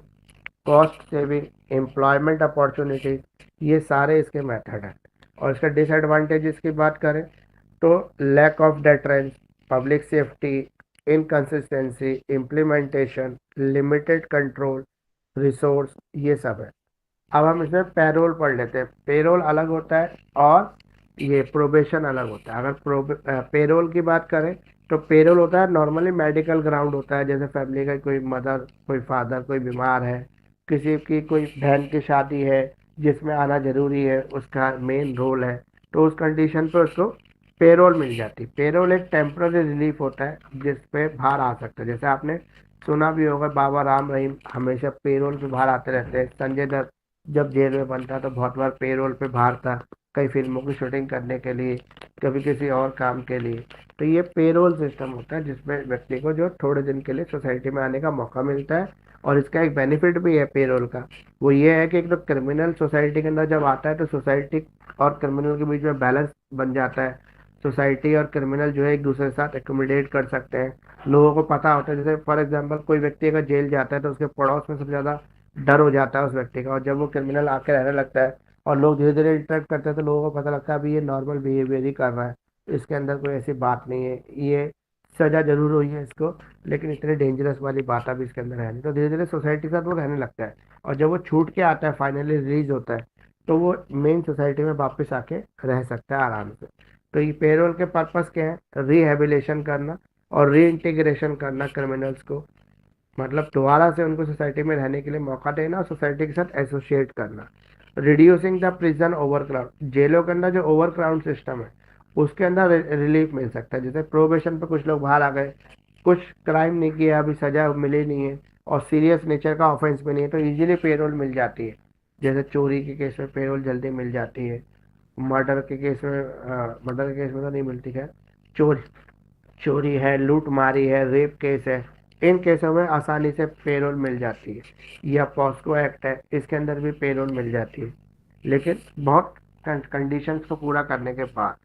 cost saving, employment opportunities, ये सारे इसके मेथड हैं। और इसका डिसएडवांटेजेस की बात करें तो lack of deterrence, public safety, inconsistency, implementation, limited control, resource, ये सब है। अब हम इसमें पैरोल पढ़ लेते हैं। पेरोल अलग होता है और ये प्रोबेशन अलग होता है। अगर पेरोल की बात करें तो पेरोल होता है नॉर्मली मेडिकल ग्राउंड होता है, जैसे फैमिली का कोई मदर, कोई फादर, कोई बीमार है, किसी की कोई बहन की शादी है जिसमें आना जरूरी है, उसका मेन रोल है, तो उस कंडीशन पे उसको पेरोल मिल जाती है। पेरोल एक टेम्पररी रिलीफ होता है जिस पे बाहर आ सकता है। जैसे आपने सुना भी होगा बाबा राम रहीम हमेशा पेरोल पे बाहर आते रहते हैं। संजय दत्त जब जेल में बनता तो बहुत बार पेरोल पे बाहर था, कई फिल्मों की शूटिंग करने के लिए, कभी किसी और काम के लिए। तो ये पेरोल सिस्टम होता है जिसमें व्यक्ति को जो थोड़े दिन के लिए सोसाइटी में आने का मौका मिलता है। और इसका एक बेनिफिट भी है पेरोल का, वो ये है कि एक तो क्रिमिनल सोसाइटी के अंदर जब आता है तो सोसाइटी और क्रिमिनल के बीच में बैलेंस बन जाता है। सोसाइटी और क्रिमिनल जो है एक दूसरे के साथ एकोमोडेट कर सकते हैं। लोगों को पता होता है, जैसे फॉर एग्जांपल कोई व्यक्ति अगर जेल जाता है तो उसके पड़ोस में सबसे ज़्यादा डर हो जाता है उस व्यक्ति का। और जब वो क्रिमिनल आके रहने लगता है और लोग धीरे धीरे इंटरेक्ट करते हैं तो लोगों को पता लगता है अभी ये नॉर्मल बिहेवियर ही कर रहा है, इसके अंदर कोई ऐसी बात नहीं है, ये सजा जरूर हुई है इसको, लेकिन इतनी डेंजरस वाली बात अभी इसके अंदर है नहीं। तो धीरे धीरे सोसाइटी के साथ वो रहने लगता है। और जब वो छूट के आता है, फाइनली रिलीज होता है, तो वो मेन सोसाइटी में वापस आके रह सकता है आराम से। तो ये पेरोल के पर्पस क्या है? रिहेबिलेशन करना और री इंटीग्रेशन करना क्रिमिनल्स को, मतलब दोबारा से उनको सोसाइटी में रहने के लिए मौका देना और सोसाइटी के साथ एसोसिएट करना। रिड्यूसिंग द प्रिजन ओवरक्राउड, जेलों के अंदर जो ओवरक्राउड सिस्टम है उसके अंदर रिलीफ मिल सकता है। जैसे प्रोबेशन पे कुछ लोग बाहर आ गए, कुछ क्राइम नहीं किया, अभी सजा मिली नहीं है और सीरियस नेचर का ऑफेंस भी नहीं है, तो इजीली पेरोल मिल जाती है। जैसे चोरी के केस में पेरोल जल्दी मिल जाती है, मर्डर के केस में, मर्डर के केस में तो नहीं मिलती है, चोरी चोरी है, लूट मारी है, रेप केस है, इन केसों में आसानी से पेरोल मिल जाती है। या पॉस्को एक्ट है, इसके अंदर भी पेरोल मिल जाती है, लेकिन बहुत कंडीशंस को पूरा करने के बाद।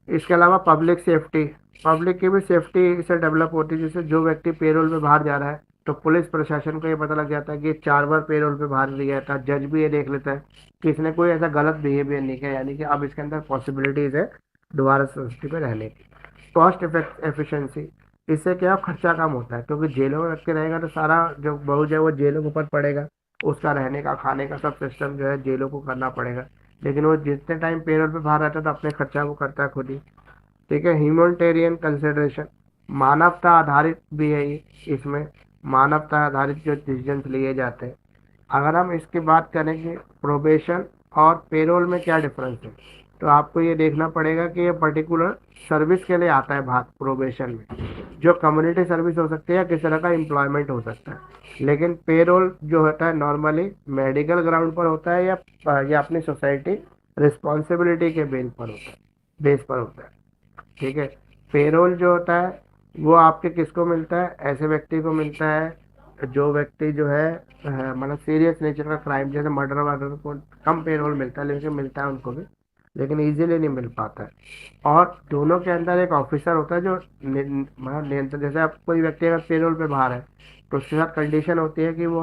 इसके अलावा पब्लिक सेफ्टी, पब्लिक की भी सेफ्टी इससे डेवलप होती है। जैसे जो व्यक्ति पेरोल पे बाहर जा रहा है तो पुलिस प्रशासन को ये पता लग जाता है कि ये 4 बार पेरोल पे बाहर गया था, जज भी ये देख लेता है कि इसने कोई ऐसा गलत बिहेवियर नहीं किया, यानी कि अब इसके अंदर पॉसिबिलिटीज है दोबारा सोसाइटी पे रहने की। कॉस्ट एफिशिएंसी, इससे क्या खर्चा कम होता है, क्योंकि जेलों में रख के रहेगा तो सारा जो बोझ है वो जेलों के ऊपर पड़ेगा, उसका रहने का, खाने का सब सिस्टम जो है जेलों को करना पड़ेगा। लेकिन वो जितने टाइम पेरोल पे बाहर रहता है तो अपने खर्चा वो करता है खुद ही। ठीक है। ह्यूमैनिटेरियन कंसिडरेशन, मानवता आधारित भी है ये, इसमें मानवता आधारित जो डिसीजंस लिए जाते हैं। अगर हम इसकी बात करें कि प्रोबेशन और पेरोल में क्या डिफरेंस है, तो आपको ये देखना पड़ेगा कि ये पर्टिकुलर सर्विस के लिए आता है बात प्रोबेशन में, जो कम्युनिटी सर्विस हो सकती है या किस तरह का एम्प्लॉयमेंट हो सकता है। लेकिन पेरोल जो होता है नॉर्मली मेडिकल ग्राउंड पर होता है या अपनी सोसाइटी रिस्पॉन्सिबिलिटी के बेस पर होता है। ठीक है। पेरोल जो होता है वो आपके किसको मिलता है? ऐसे व्यक्ति को मिलता है जो व्यक्ति जो है मतलब सीरियस नेचर का क्राइम, जैसे मर्डर वर्डर को कम पेरोल मिलता है, लेकिन मिलता है उनको भी, लेकिन इजीली नहीं मिल पाता है। और दोनों के अंदर एक ऑफिसर होता है जो मतलब नियंत्रण, जैसे आप कोई व्यक्ति अगर पेरोल पे बाहर है तो उसके साथ कंडीशन होती है कि वो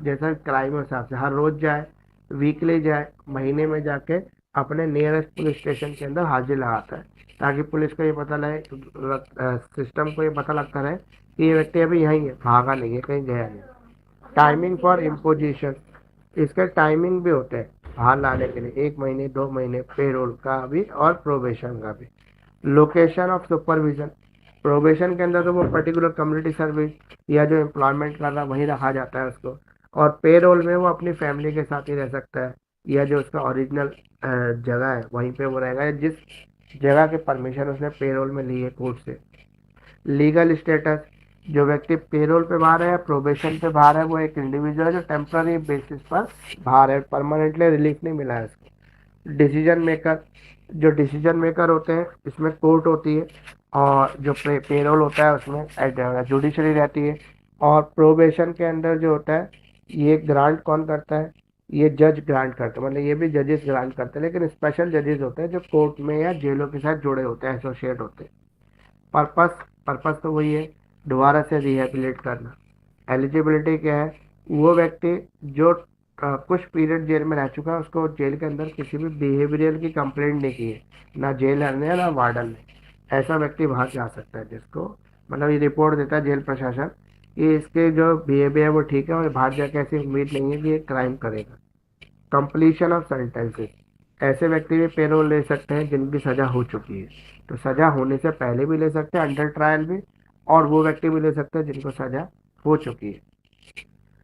जैसा क्राइम के हिसाब से हर रोज जाए, वीकली जाए, महीने में जाके अपने नियरेस्ट पुलिस स्टेशन के अंदर हाजिर लगाता है, ताकि पुलिस को ये पता लगे, सिस्टम को ये पता लगता रहे कि ये व्यक्ति अभी यहीं है, भागा नहीं है, कहीं गया नहीं। टाइमिंग फॉर इम्पोजिशन, इसके टाइमिंग भी होते हैं बाहर लाने के लिए, 1 महीने 2 महीने पेरोल का भी और प्रोबेशन का भी। लोकेशन ऑफ सुपरविजन, प्रोबेशन के अंदर तो वो पर्टिकुलर कम्युनिटी सर्विस या जो एम्प्लॉयमेंट कर रहा है वहीं रखा जाता है उसको, और पेरोल में वो अपनी फैमिली के साथ ही रह सकता है, या जो उसका ओरिजिनल जगह है वहीं पे वो रहेगा, या जिस जगह के परमिशन उसने पेरोल में ली है कोर्ट से। लीगल स्टेटस, जो व्यक्ति पेरोल पे बाहर है या प्रोबेशन पे बाहर है वो एक इंडिविजुअल है जो टेम्पररी बेसिस पर बाहर है, परमानेंटली रिलीफ नहीं मिला है उसको। डिसीजन मेकर, जो डिसीजन मेकर होते हैं इसमें कोर्ट होती है, और जो पेरोल होता है उसमें जुडिशरी रहती है। और प्रोबेशन के अंदर जो होता है, ये ग्रांट कौन करता है? ये जज ग्रांट करते हैं, मतलब ये भी जजेस ग्रांट करते हैं, लेकिन स्पेशल जजेस होते हैं जो कोर्ट में या जेलों के साथ जुड़े होते हैं, एसोसिएट होते हैं। पर्पस पर्पस तो वही है, दोबारा से रिहेबिलिट करना। एलिजिबिलिटी क्या है? वो व्यक्ति जो कुछ पीरियड जेल में रह चुका है, उसको जेल के अंदर किसी भी बिहेवियरल की कंप्लेंट नहीं की है, ना जेलर ने ना वार्डन ने, ऐसा व्यक्ति बाहर जा सकता है, जिसको मतलब ये रिपोर्ट देता है जेल प्रशासन कि इसके जो बिहेवियर है वो ठीक है और बाहर जाके ऐसी उम्मीद नहीं है कि ये क्राइम करेगा। कंप्लीशन ऑफ सेंटेंसेस, ऐसे व्यक्ति भी पेरोल ले सकते हैं जिनकी सजा हो चुकी है। तो सजा होने से पहले भी ले सकते हैं, अंडर ट्रायल भी, और वो व्यक्ति भी ले सकते हैं जिनको सजा हो चुकी है।